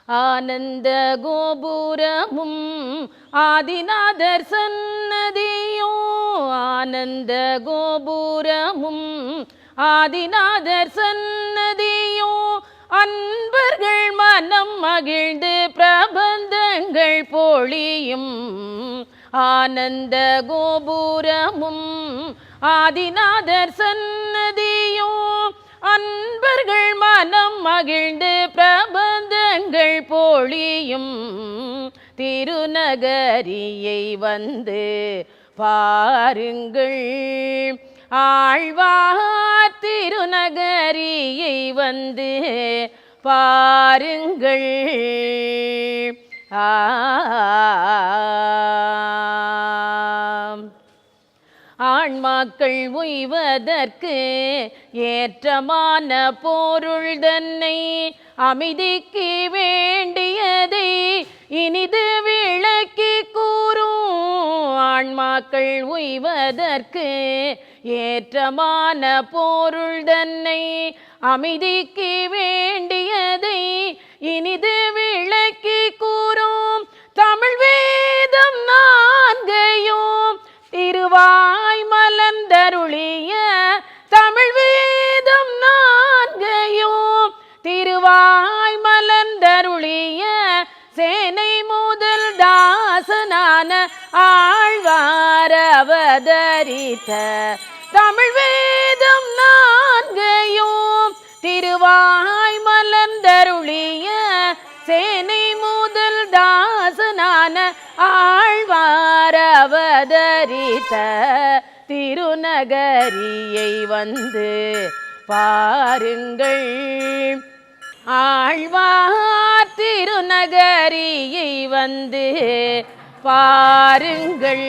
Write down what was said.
ஆனந்த கோபுரமும் ஆதிநாதர் சன்னதியோ ஆனந்த கோபுரமும் ஆதிநாதர் சன்னதியோ அன்பர்கள் மனம் மகிழ்ந்து பிரபந்தங்கள் பொழியும் ஆனந்த கோபுரமும் ஆதிநாதர் சன்னதியோ அன்பர்கள் மனம் மகிழ்ந்து பிரபந்தங்கள் பொழியும் திருநகரியை வந்து பாருங்கள் ஆழ்வார் திருநகரியை வந்து பாருங்கள் ஆன்மாக்கள் உய்வதற்கு ஏற்றமான பொருள் தன்னை அமைதிக்கு வேண்டியதை இனிது விளக்கி கூறும் ஆன்மாக்கள் உய்வதற்கு ஏற்றமான பொருள் தன்னை அமைதிக்கு வேண்டியதை இனிது விளக்கி கூறும் தமிழ் வேதம் நான்கையும் திருவாய் மலர்ந்தருளிய தமிழ் வேதம் நான்கையும் திருவாய் மலர்ந்தருளிய சேனை முதல் தாசனான ஆழ்வார் அவதரித்த தமிழ் வேதம் நான்கையும் திருவாய் மலர்ந்தருளிய சேனை முதல் தாசனான ஆழ்வார் அவதரித்த திருநகரியை வந்து பாருங்கள் ஆழ்வார் திருநகரியை வந்து பாருங்கள்